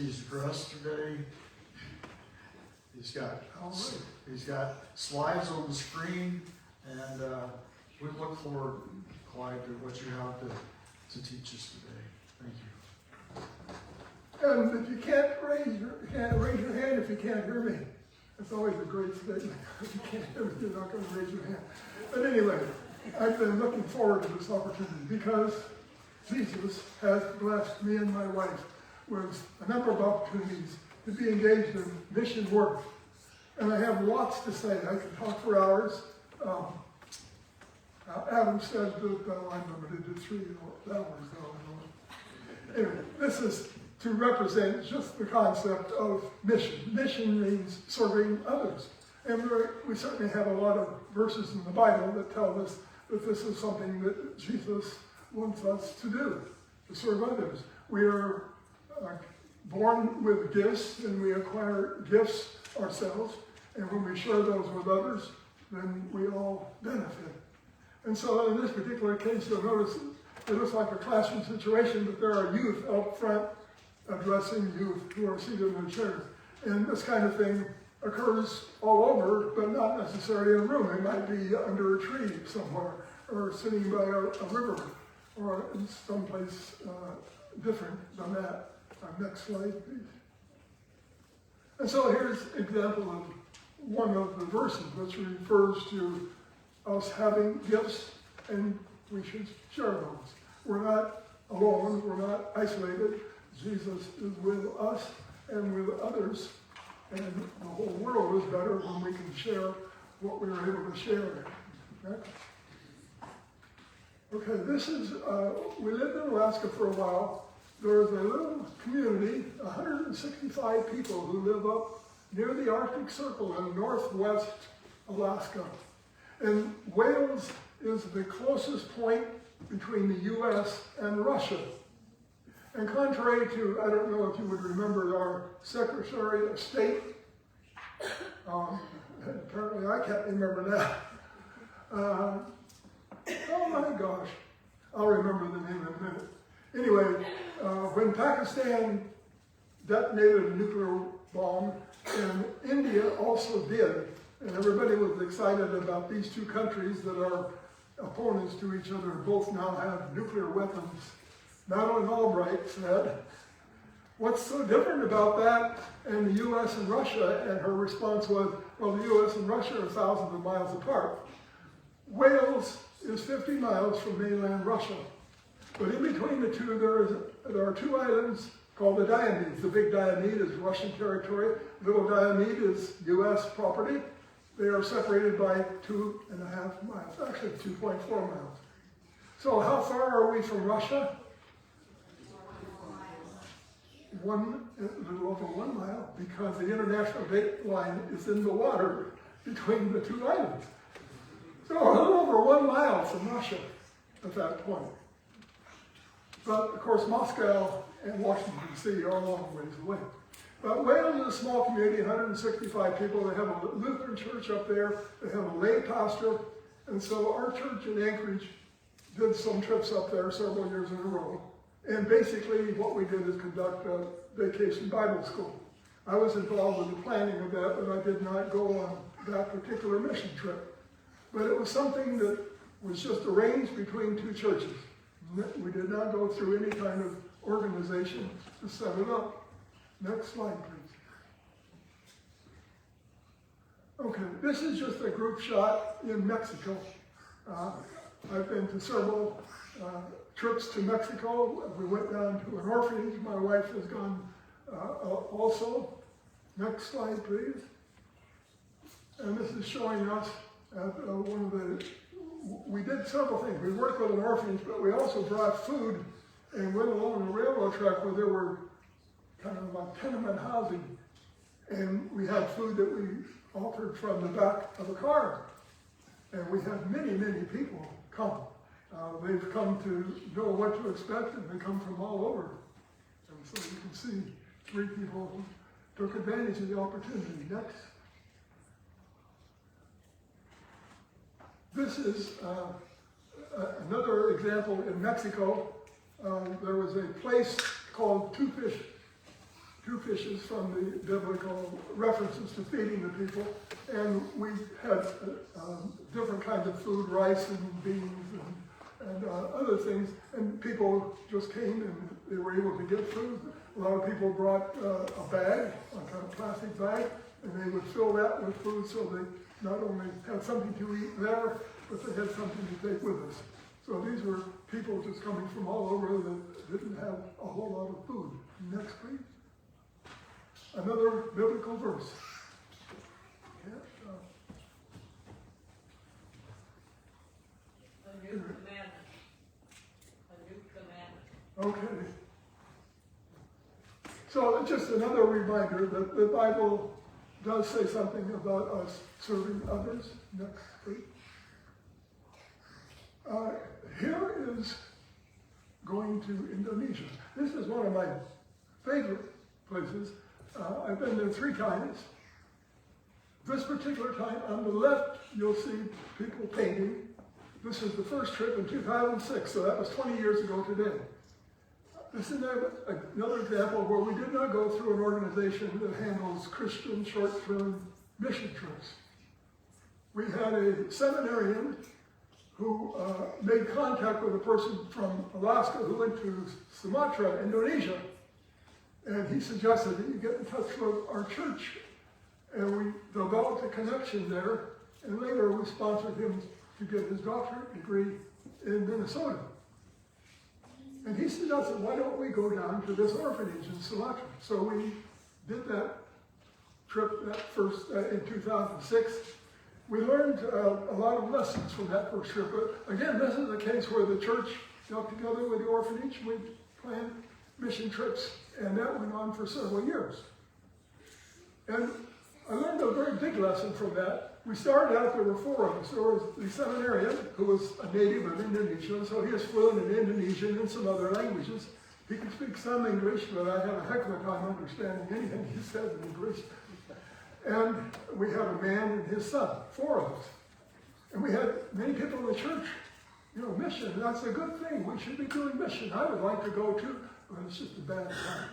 He's dressed today. He's got slides on the screen, and we look forward, Clyde, to what you have to teach us today. Thank you. And if you can't raise your hand if you can't hear me. That's always a great statement. If you can't hear me, you're not going to raise your hand. But anyway, I've been looking forward to this opportunity because Jesus has blessed me and my wife with a number of opportunities to be engaged in mission work. And I have lots to say. I could talk for hours. Adam said that I'm limited to 3 hours. Anyway, this is to represent just the concept of mission. Mission means serving others. And we certainly have a lot of verses in the Bible that tell us that this is something that Jesus wants us to do, to serve others. We are born with gifts, and we acquire gifts ourselves. And when we share those with others, then we all benefit. And so in this particular case, you'll notice it looks like a classroom situation, but there are youth up front addressing youth who are seated in their chairs. And this kind of thing occurs all over, but not necessarily in a room. It might be under a tree somewhere, or sitting by a river, or in someplace different than that. Next slide, please. And so here's an example of one of the verses which refers to us having gifts, and we should share those. We're not alone, we're not isolated. Jesus is with us and with others, and the whole world is better when we can share what we are able to share. Okay, this is, we lived in Alaska for a while. There is a little community, 165 people who live up near the Arctic Circle in northwest Alaska. And Wales is the closest point between the U.S. and Russia. And contrary to, I don't know if you would remember our Secretary of State, apparently I can't remember that. Oh my gosh, I'll remember the name in a minute. Anyway, when Pakistan detonated a nuclear bomb, and India also did, and everybody was excited about these two countries that are opponents to each other, both now have nuclear weapons. Madeleine Albright said, "What's so different about that and the U.S. and Russia?" And her response was, well, the U.S. and Russia are thousands of miles apart. Wales is 50 miles from mainland Russia. But in between the two, there are two islands called the Diomede. The big Diomede is Russian territory. Little Diomede is U.S. property. They are separated by 2.5 miles, actually 2.4 miles. So how far are we from Russia? A little over 1 mile, because the international date line is in the water between the two islands. So a little over 1 mile from Russia at that point. But of course, Moscow and Washington, D.C. are a long ways away. But Wales is a small community, 165 people. They have a Lutheran church up there. They have a lay pastor. And so our church in Anchorage did some trips up there several years in a row. And basically what we did is conduct a vacation Bible school. I was involved with the planning of that, but I did not go on that particular mission trip. But it was something that was just arranged between two churches. We did not go through any kind of organization to set it up. Next slide, please. Okay, this is just a group shot in Mexico. I've been to several trips to Mexico. We went down to an orphanage. My wife has gone also. Next slide, please. And this is showing us we did several things. We worked with an orphanage, but we also brought food and went along the railroad track where there were kind of like tenement housing. And we had food that we offered from the back of a car. And we had many, many people come. They've come to know what to expect, and they come from all over. And so you can see 3 people who took advantage of the opportunity. Next. This is another example in Mexico. There was a place called Two Fish 2 fishes from the biblical references to feeding the people, and we had different kinds of food, rice and beans and other things, and people just came and they were able to get food. A lot of people brought a bag, a kind of plastic bag, and they would fill that with food so they not only had something to eat there, but they had something to take with us. So these were people just coming from all over that didn't have a whole lot of food. Next, please. Another biblical verse. Yeah, A new commandment. A new commandment. okay. So just another reminder that the Bible does say something about us serving others. Next, please. Here is going to Indonesia. This is one of my favorite places. I've been there 3 times. This particular time, on the left, you'll see people painting. This is the first trip in 2006, so that was 20 years ago today. This is another example where we did not go through an organization that handles Christian short-term mission trips. We had a seminarian who made contact with a person from Alaska who went to Sumatra, Indonesia, and he suggested that you get in touch with our church. And we developed a connection there, and later we sponsored him to get his doctorate degree in Minnesota. And he suggested, why don't we go down to this orphanage in Sumatra? So we did that trip in 2006. We learned a lot of lessons from that first trip. But again, this is a case where the church got together with the orphanage. We planned mission trips, and that went on for several years. And I learned a very big lesson from that. We started out, there were 4 of us. There was the seminarian, who was a native of Indonesia, so he was fluent in Indonesian and some other languages. He could speak some English, but I had a heck of a time understanding anything he said in English. And we had a man and his son, 4 of us. And we had many people in the church. You know, mission, that's a good thing. We should be doing mission. I would like to go too, but it's just a bad time.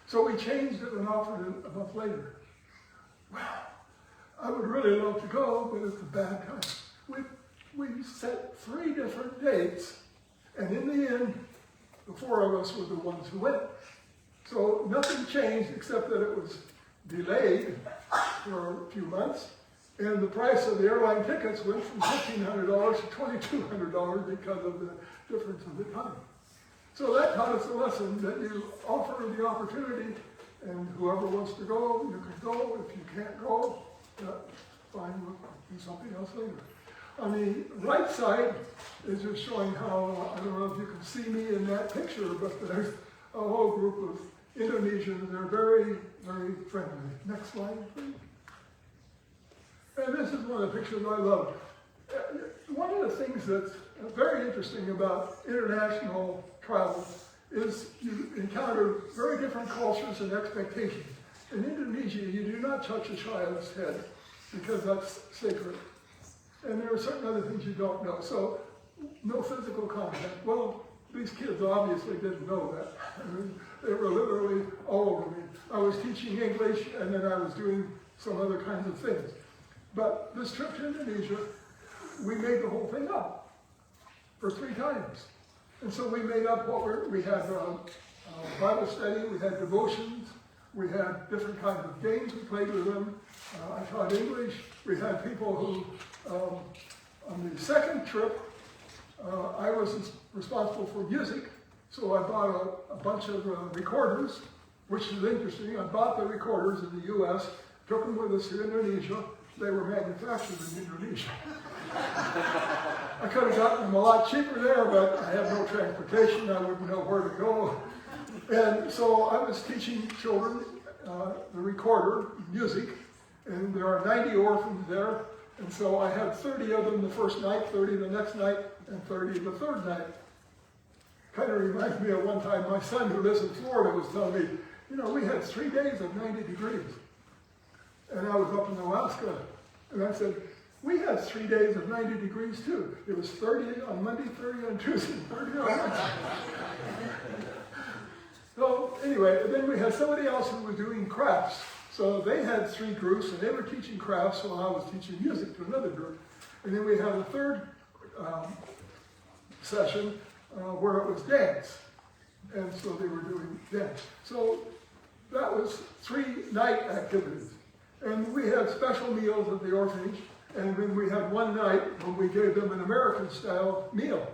So we changed it and offered it a month later. Well, I would really love to go, but it's a bad time. We set 3 different dates, and in the end, the 4 of us were the ones who went. So nothing changed except that it was delayed for a few months, and the price of the airline tickets went from $1,500 to $2,200 because of the difference of the time. So that taught us a lesson that you offer the opportunity, and whoever wants to go, you can go. If you can't go, fine, we'll do something else later. On the right side is just showing how, I don't know if you can see me in that picture, but there's a whole group of Indonesians. They're very, very friendly. Next slide, please. And this is one of the pictures I love. One of the things that's very interesting about international travel is you encounter very different cultures and expectations. In Indonesia, you do not touch a child's head because that's sacred. And there are certain other things you don't know. So, no physical contact. Well, these kids obviously didn't know that. I mean, they were literally all over me. I was teaching English, and then I was doing some other kinds of things. But this trip to Indonesia, we made the whole thing up for 3 times. And so we made up we had Bible study, we had devotions, we had different kinds of games we played with them. I taught English. We had people who, on the second trip, I was responsible for music. So I bought a bunch of recorders, which is interesting. I bought the recorders in the U.S., took them with us to Indonesia. They were manufactured in Indonesia. I could have gotten them a lot cheaper there, but I had no transportation. I wouldn't know where to go. And so I was teaching children the recorder, music, and there are 90 orphans there. And so I had 30 of them the first night, 30 the next night, and 30 the third night. Kind of reminds me of one time my son who lives in Florida was telling me, you know, we had 3 days of 90 degrees. And I was up in Alaska, and I said, we had 3 days of 90 degrees too. It was 30 on Monday, 30 on Tuesday, 30 on Wednesday. So anyway, then we had somebody else who was doing crafts. So they had 3 groups, and they were teaching crafts while I was teaching music to another group. And then we had a third session where it was dance. And so they were doing dance. So that was 3 night activities. And we had special meals at the orphanage. And then we had one night when we gave them an American-style meal.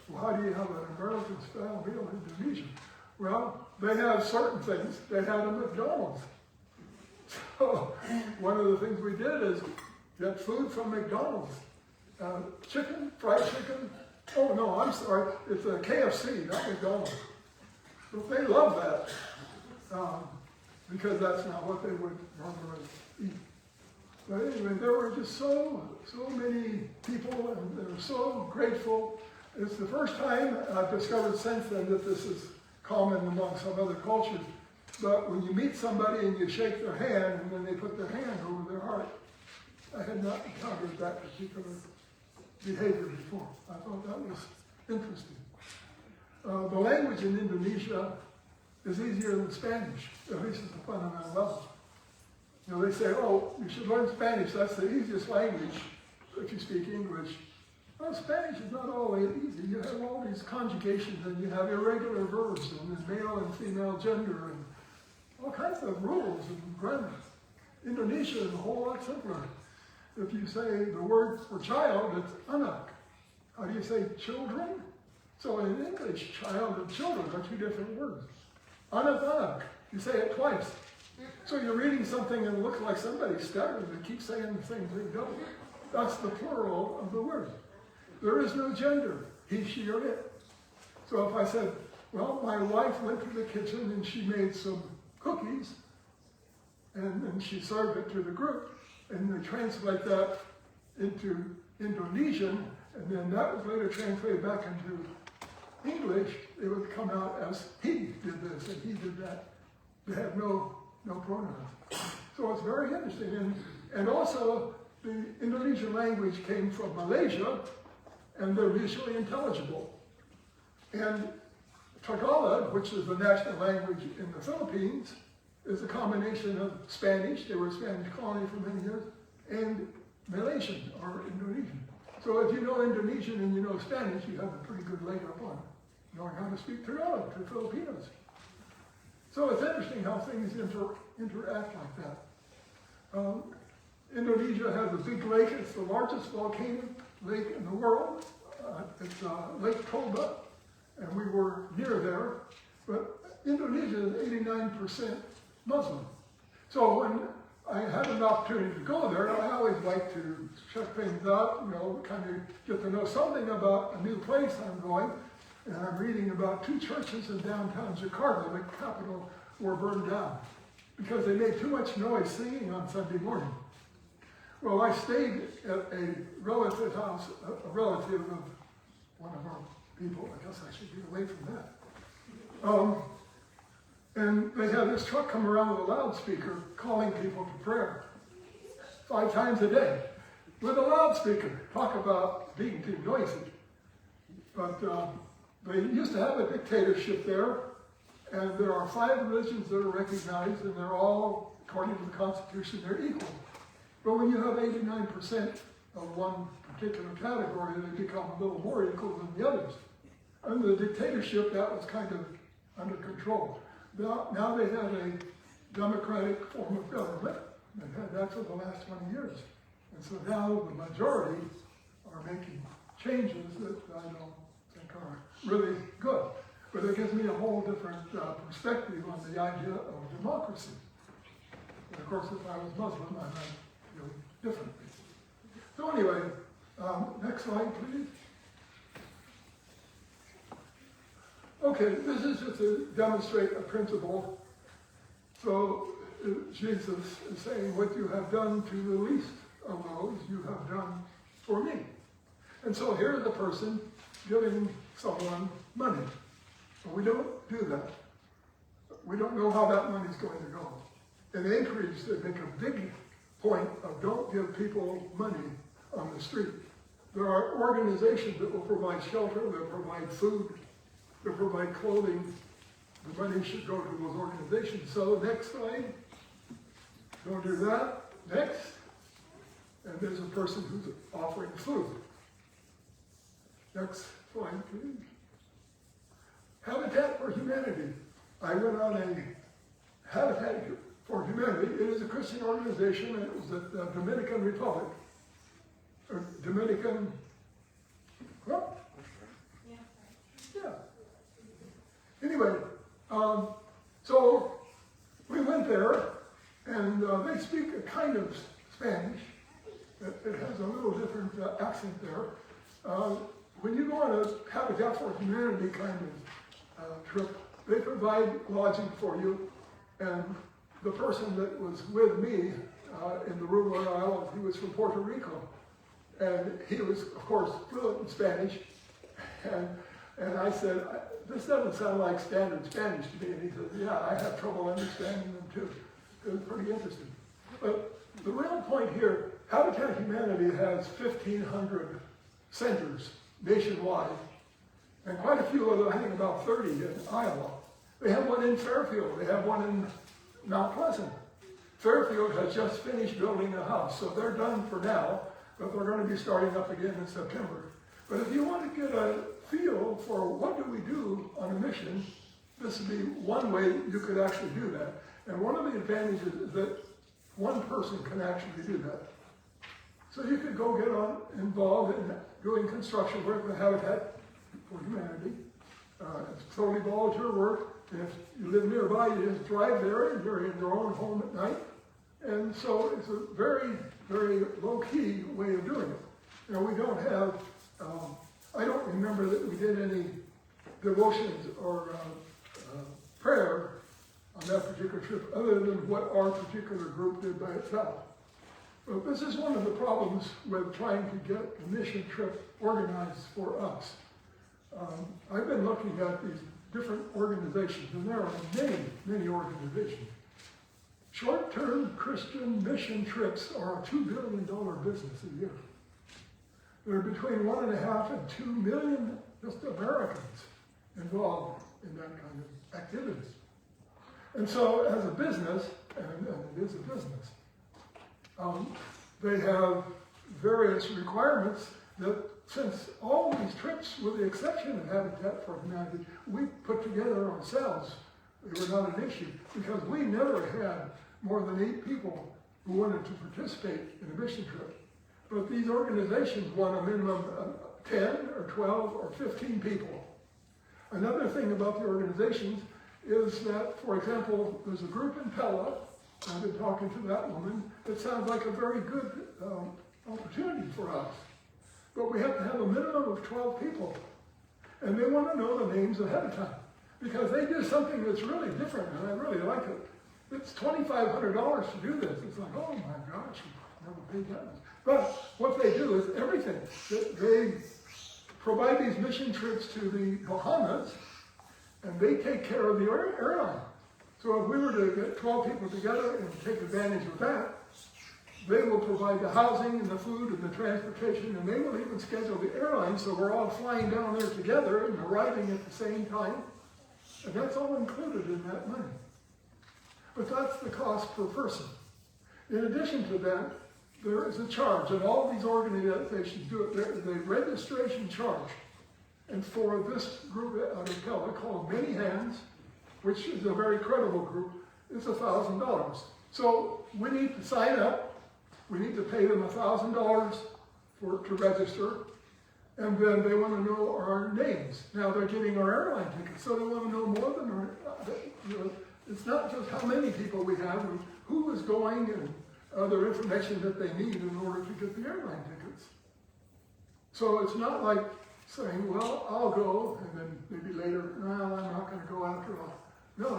Well, how do you have an American-style meal in Indonesia? Well, they have certain things. They had a McDonald's. So one of the things we did is get food from McDonald's. Chicken, fried chicken. Oh, no, I'm sorry. It's a KFC, not McDonald's. But they love that because that's not what they would normally eat. But anyway, there were just so many people, and they were so grateful. It's the first time I've discovered since then that this is common among some other cultures. But when you meet somebody and you shake their hand, and then they put their hand over their heart, I had not encountered that particular behavior before. I thought that was interesting. The language in Indonesia is easier than Spanish, at least at the fundamental level. You know, they say, oh, you should learn Spanish. That's the easiest language if you speak English. Well, Spanish is not always easy. You have all these conjugations, and you have irregular verbs, and male and female gender, and all kinds of rules and grammar. Indonesia is a whole lot simpler. If you say the word for child, it's anak. How do you say children? So in English, child and children are 2 different words. Anak. You say it twice. So you're reading something and it looks like somebody's stuttering and keeps saying the same thing. Don't. That's the plural of the word. There is no gender, he, she, or it. So if I said, well, my wife went to the kitchen and she made some cookies, and then she served it to the group, and they translate that into Indonesian, and then that was later translated back into English, it would come out as he did this and he did that. They have no pronouns. So it's very interesting. And also, the Indonesian language came from Malaysia, and they're visually intelligible. And Tagalog, which is the national language in the Philippines, is a combination of Spanish, they were a Spanish colony for many years, and Malaysian or Indonesian. So if you know Indonesian and you know Spanish, you have a pretty good leg up on knowing how to speak Tagalog to Filipinos. So it's interesting how things interact like that. Indonesia has a big lake. It's the largest volcanic lake in the world. It's Lake Toba, and we were near there. But Indonesia is 89% Muslim. So when I had an opportunity to go there, I always like to check things out, you know, kind of get to know something about a new place I'm going. And I'm reading about 2 churches in downtown Jakarta, the capital, were burned down because they made too much noise singing on Sunday morning. Well, I stayed at a relative house, a relative of one of our people. I guess I should get away from that. And they had this truck come around with a loudspeaker calling people to prayer 5 times a day with a loudspeaker. Talk about being too noisy. But they used to have a dictatorship there, and there are 5 religions that are recognized, and they're all, according to the Constitution, they're equal. But when you have 89% of one particular category, they become a little more equal than the others. Under the dictatorship, that was kind of under control. Now they have a democratic form of government. They've had that for the last 20 years. And so now the majority are making changes that I don't think are really good. But it gives me a whole different perspective on the idea of democracy. And of course, if I was Muslim, I might feel differently. So anyway, next slide, please. Okay, this is just to demonstrate a principle. So Jesus is saying, what you have done to the least of those, you have done for me. And so here's the person giving someone money. But we don't do that. We don't know how that money is going to go. In Anchorage, they make a big point of don't give people money on the street. There are organizations that will provide shelter, they'll provide food, they'll provide clothing, the money should go to those organizations. So next slide, don't do that. Next, and there's a person who's offering food. Next slide, please. Habitat for Humanity. I went on a Habitat for Humanity. It is a Christian organization, and it was at the Dominican Republic. Or Dominican, what? Yeah. Anyway, so we went there, and they speak a kind of Spanish. It has a little different accent there. When you go on a Habitat for Humanity kind of trip, they provide lodging for you, and the person that was with me in the room where I was, he was from Puerto Rico, and he was, of course, fluent in Spanish, and I said, this doesn't sound like standard Spanish to me, and he said, yeah, I have trouble understanding them too. It was pretty interesting. But the real point here, Habitat Humanity has 1,500 centers nationwide, and quite a few of them, I think about 30 in Iowa. They have one in Fairfield, they have one in Mount Pleasant. Fairfield has just finished building a house, so they're done for now, but they're going to be starting up again in September. But if you want to get a feel for what do we do on a mission, this would be one way you could actually do that. And one of the advantages is that one person can actually do that. So you could go get involved in doing construction work with Habitat for Humanity. It's totally volunteer work. And if you live nearby, you just drive there and you're in your own home at night. And so it's a very, very low-key way of doing it. You know, we don't have, I don't remember that we did any devotions or prayer on that particular trip, other than what our particular group did by itself. But this is one of the problems with trying to get a mission trip organized for us. I've been looking at these different organizations, and there are many, many organizations. Short-term Christian mission trips are a $2 billion business a year. There are between 1.5 and 2 million just Americans involved in that kind of activities. And so as a business, and it is a business, they have various requirements that, since all these trips, with the exception of Habitat for Humanity, we put together ourselves, they were not an issue, because we never had more than 8 people who wanted to participate in a mission trip. But these organizations want a minimum of 10 or 12 or 15 people. Another thing about the organizations is that, for example, there's a group in Pella, I've been talking to that woman, it sounds like a very good opportunity for us. But we have to have a minimum of 12 people. And they want to know the names ahead of time, because they do something that's really different, and I really like it. It's $2,500 to do this. It's like, oh my gosh, I've never paid that much. But what they do is everything. They provide these mission trips to the Bahamas, and they take care of the airline. So if we were to get 12 people together and take advantage of that, they will provide the housing and the food and the transportation, and they will even schedule the airline so we're all flying down there together and arriving at the same time. And that's all included in that money. But that's the cost per person. In addition to that, there is a charge, and all these organizations do it. There is a registration charge. And for this group out of Pella called Many Hands, which is a very credible group, it's $1,000. So we need to sign up. We need to pay them $1,000 to register. And then they want to know our names. Now they're getting our airline tickets, so they want to know more than our, it's not just how many people we have, and who is going, and other information that they need in order to get the airline tickets. So it's not like saying, well, I'll go, and then maybe later, no, I'm not going to go after all. No,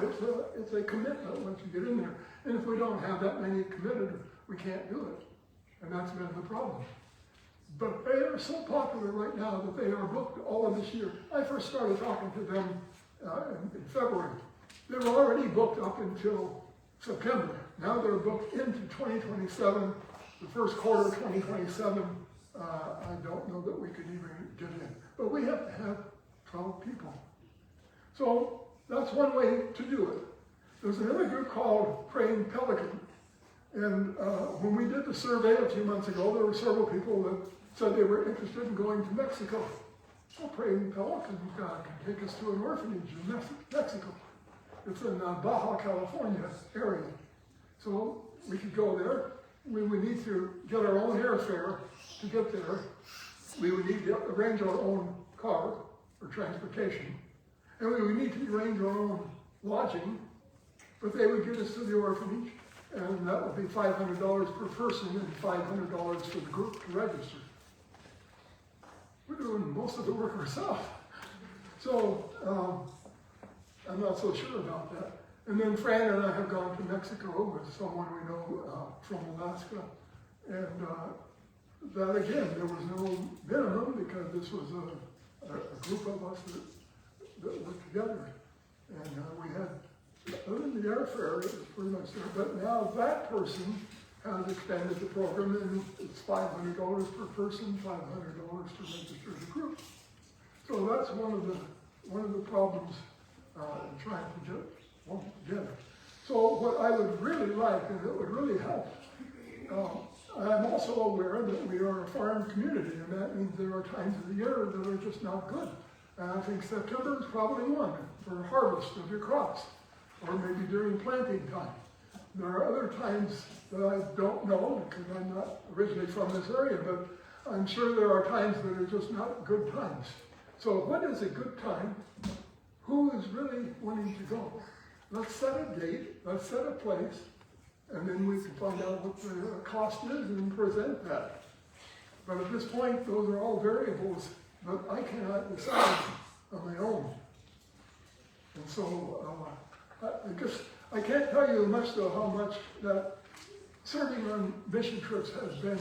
it's a commitment once you get in there. And if we don't have that many committed, we can't do it. And that's been the problem. But they are so popular right now that they are booked all of this year. I first started talking to them in February. They were already booked up until September. Now they're booked into 2027, the first quarter of 2027. I don't know that we could even get in. But we have to have 12 people. So That's one way to do it. There's another group called Praying Pelican. And when we did the survey a few months ago, there were several people that said they were interested in going to Mexico. So Praying Pelican can take us to an orphanage in Mexico. It's in Baja California area. So we could go there. We would need to get our own airfare to get there. We would need to arrange our own car for transportation. And we would need to arrange our own lodging. But they would get us to the orphanage. And that would be $500 per person and $500 for the group to register. We're doing most of the work ourselves. So I'm not so sure about that. And then Fran and I have gone to Mexico with someone we know from Alaska. And that again, there was no minimum because this was a group of us that worked together. And we had, other than the airfare, it was pretty much there. But now that person has expanded the program and it's $500 per person, $500 to register the group. So that's one of the problems in trying to get one together. So what I would really like, and it would really help, I'm also aware that we are a farm community, and that means there are times of the year that are just not good. And I think September is probably one for harvest of your crops, or maybe during planting time. There are other times that I don't know, because I'm not originally from this area, but I'm sure there are times that are just not good times. So what is a good time? Who is really wanting to go? Let's set a date, let's set a place, and then we can find out what the cost is and present that. But at this point, those are all variables that I cannot decide on my own. And so I can't tell you much though how much that serving on mission trips has been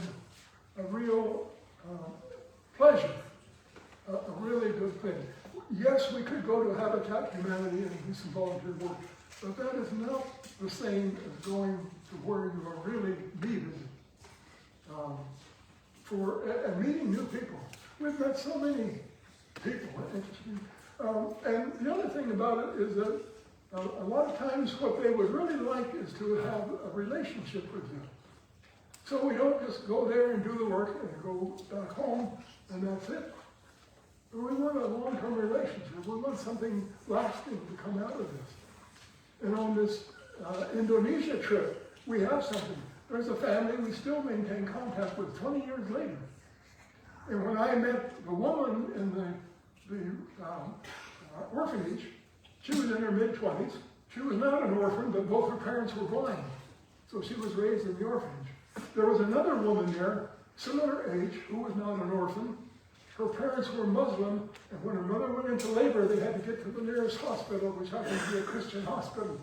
a real pleasure, a really good thing. Yes, we could go to Habitat Humanity and do some volunteer work, but that is not the same as going to where you are really needed and meeting new people. We've met so many people, interesting. And the other thing about it is that a lot of times what they would really like is to have a relationship with you. So we don't just go there and do the work and go back home and that's it. But we want a long-term relationship. We want something lasting to come out of this. And on this Indonesia trip, we have something. There's a family we still maintain contact with 20 years later. And when I met the woman in the orphanage, she was in her mid-20s. She was not an orphan, but both her parents were blind. So she was raised in the orphanage. There was another woman there, similar age, who was not an orphan. Her parents were Muslim, and when her mother went into labor, they had to get to the nearest hospital, which happened to be a Christian hospital.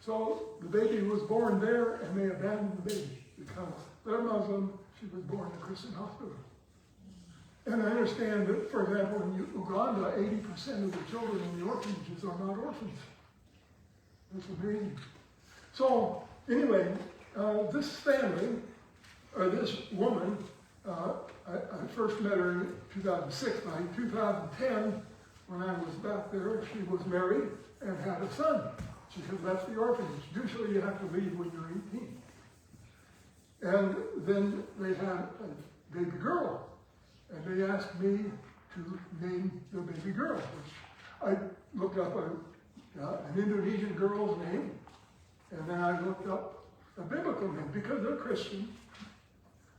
So the baby was born there, and they abandoned the baby because they're Muslim. She was born in a Christian hospital. And I understand that, for example, in Uganda, 80% of the children in the orphanages are not orphans. That's amazing. So anyway, this family, or this woman, I first met her in 2006. By 2010, when I was back there, she was married and had a son. She had left the orphanage. Usually you have to leave when you're 18. And then they had a baby girl. And they asked me to name the baby girl, which I looked up an Indonesian girl's name, and then I looked up a biblical name because they're Christian.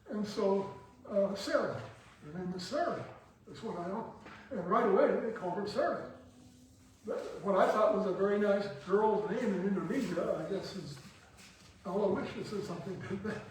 And so Sarah, her name is Sarah. That's what I know. And right away they called her Sarah. But what I thought was a very nice girl's name in Indonesia, I guess is Aloysius or something like that.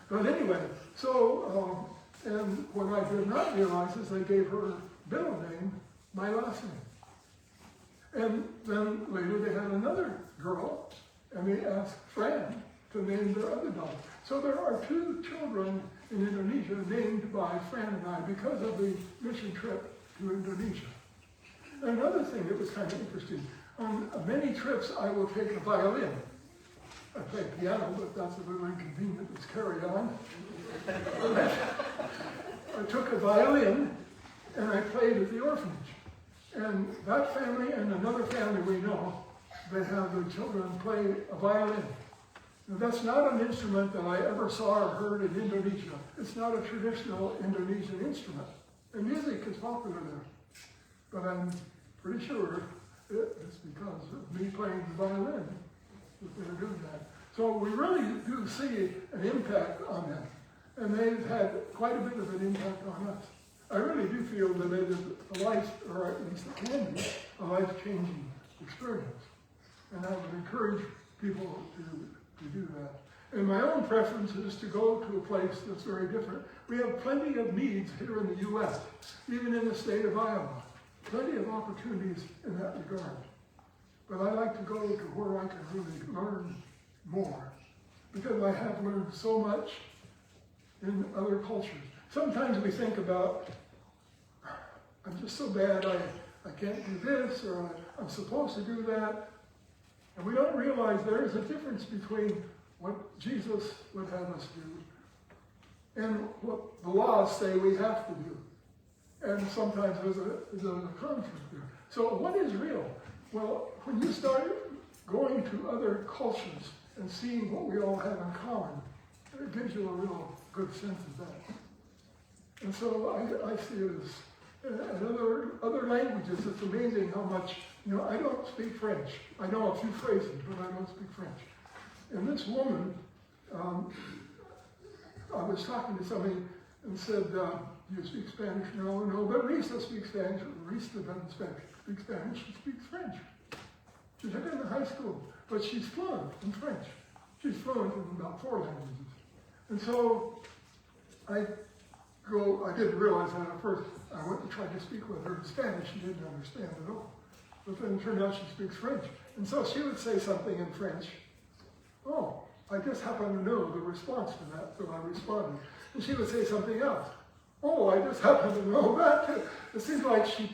But anyway, so and what I did not realize is they gave her middle name, my last name. And then later they had another girl, and they asked Fran to name their other daughter. So there are 2 children in Indonesia named by Fran and I because of the mission trip to Indonesia. Another thing that was kind of interesting, on many trips I will take a violin. I play piano, but that's a little inconvenient. Let's carry on. I took a violin and I played at the orphanage. And that family and another family we know, they have their children play a violin. Now, that's not an instrument that I ever saw or heard in Indonesia. It's not a traditional Indonesian instrument. And music is popular there. But I'm pretty sure it's because of me playing the violin that they're doing that. So we really do see an impact on them. And they've had quite a bit of an impact on us. I really do feel that it is a life, or at least it can be, a life-changing experience. And I would encourage people to do that. And my own preference is to go to a place that's very different. We have plenty of needs here in the U.S., even in the state of Iowa. Plenty of opportunities in that regard. But I like to go to where I can really learn more, because I have learned so much in other cultures. Sometimes we think about, I'm just so bad, I can't do this, or I'm supposed to do that. And we don't realize there is a difference between what Jesus would have us do and what the laws say we have to do. And sometimes there's a conflict there. So what is real? Well, when you start going to other cultures and seeing what we all have in common, it gives you a real good sense of that. And so I see it as, in other languages, it's amazing how much, I don't speak French. I know a few phrases, but I don't speak French. And this woman, I was talking to somebody and said, do you speak Spanish? No, but Risa speaks Spanish. Risa doesn't speak Spanish, she speaks French. She took it in high school, but she's fluent in French. She's fluent in about 4 languages. And so I didn't realize that at first. I went and tried to speak with her in Spanish. She didn't understand at all. But then it turned out she speaks French. And so she would say something in French. Oh, I just happen to know the response to that, so I responded. And she would say something else. Oh, I just happen to know that too. It seems like she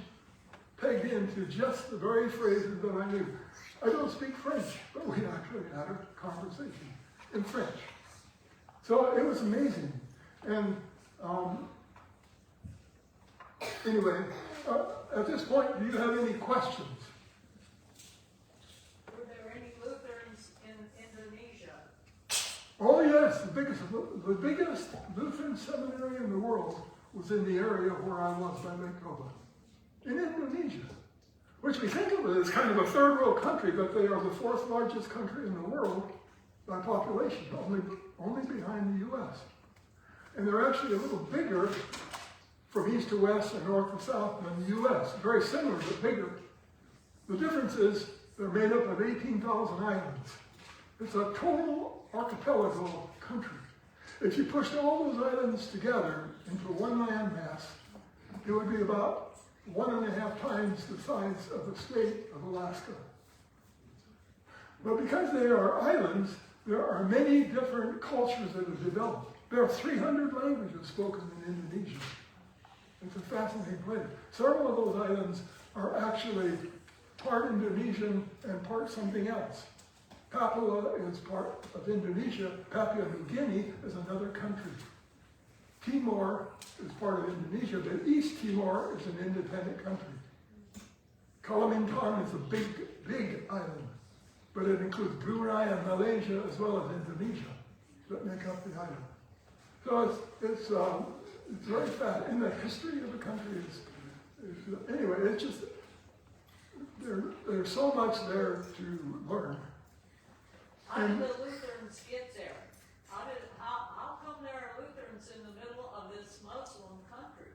pegged into just the very phrases that I knew. I don't speak French, but we actually had a conversation in French. So it was amazing. And anyway, at this point, do you have any questions? Were there any Lutherans in Indonesia? Oh yes, the biggest Lutheran seminary in the world was in the area where I was by Lake Toba, in Indonesia, which we think of as kind of a third world country, but they are the 4th largest country in the world by population, only behind the U.S. And they're actually a little bigger from east to west and north to south than the U.S. Very similar, but bigger. The difference is they're made up of 18,000 islands. It's a total archipelago country. If you pushed all those islands together into one landmass, it would be about 1.5 times the size of the state of Alaska. But because they are islands, there are many different cultures that have developed. There are 300 languages spoken in Indonesia. It's a fascinating place. Several of those islands are actually part Indonesian and part something else. Papua is part of Indonesia. Papua New Guinea is another country. Timor is part of Indonesia, but East Timor is an independent country. Kalimantan is a big island, but it includes Brunei and Malaysia as well as Indonesia that make up the island. So it's very fast. And the history of the country is anyway, it's just, there's so much there to learn. How did the Lutherans get there? How come there are Lutherans in the middle of this Muslim country?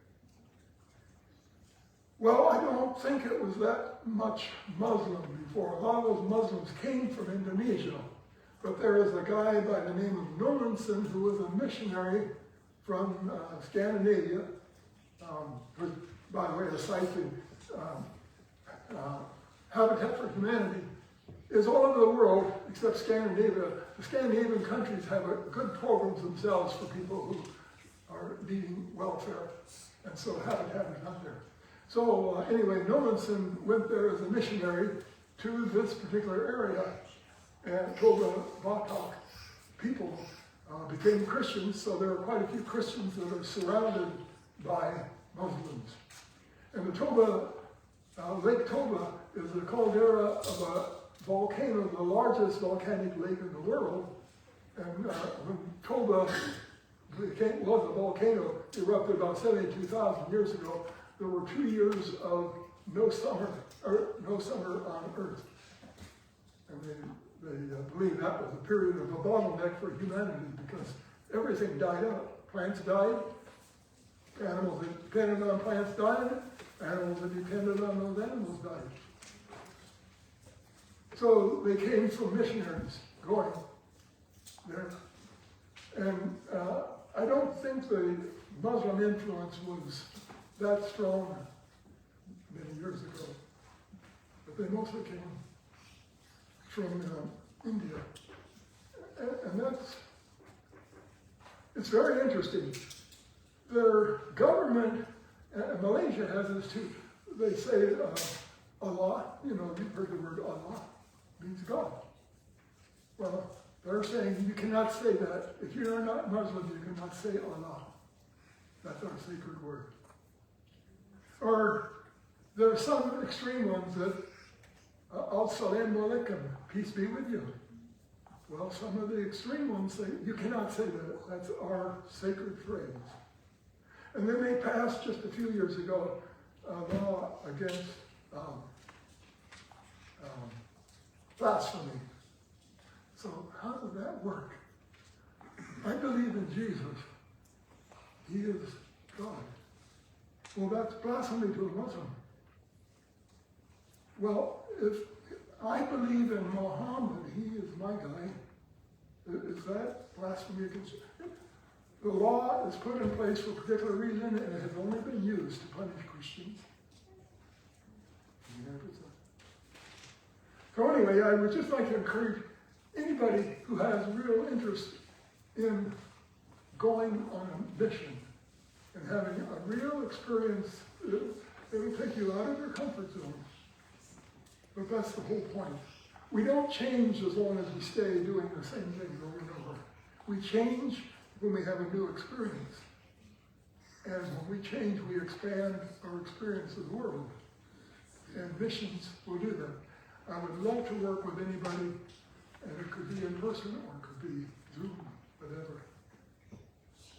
Well, I don't think it was that much Muslim before. A lot of those Muslims came from Indonesia. But there is a guy by the name of Normanson who was a missionary from Scandinavia. By the way, the site Habitat for Humanity is all over the world except Scandinavia. The Scandinavian countries have good programs themselves for people who are needing welfare, and so Habitat is not there. So anyway, Normanson went there as a missionary to this particular area, and Toba Batak people became Christians, so there are quite a few Christians that are surrounded by Muslims. And the Toba Lake Toba is the caldera of a volcano, the largest volcanic lake in the world. And when Toba was a volcano, erupted about 72,000 years ago, there were 2 years of no summer on Earth. And they believe that was a period of a bottleneck for humanity because everything died out. Plants died, animals that depended on plants died, animals that depended on those animals died. So they came from missionaries going there. And I don't think the Muslim influence was that strong many years ago. But they mostly came from India. And it's very interesting. Their government, and Malaysia has this too, they say Allah, you've heard the word Allah, means God. Well, they're saying you cannot say that. If you're not Muslim, you cannot say Allah. That's our sacred word. Or there are some extreme ones that, As-salamu alaykum, peace be with you. Well, some of the extreme ones say, you cannot say that. That's our sacred phrase. And then they passed just a few years ago a law against blasphemy. So how did that work? I believe in Jesus. He is God. Well, that's blasphemy to a Muslim. Well, if I believe in Muhammad, he is my guy, is that blasphemy against him? The law is put in place for a particular reason, and it has only been used to punish Christians. So anyway, I would just like to encourage anybody who has real interest in going on a mission and having a real experience, it'll take you out of your comfort zone. But that's the whole point. We don't change as long as we stay doing the same things over and over. We change when we have a new experience. And when we change, we expand our experience of the world. And missions will do that. I would love to work with anybody, and it could be in person or it could be Zoom, whatever.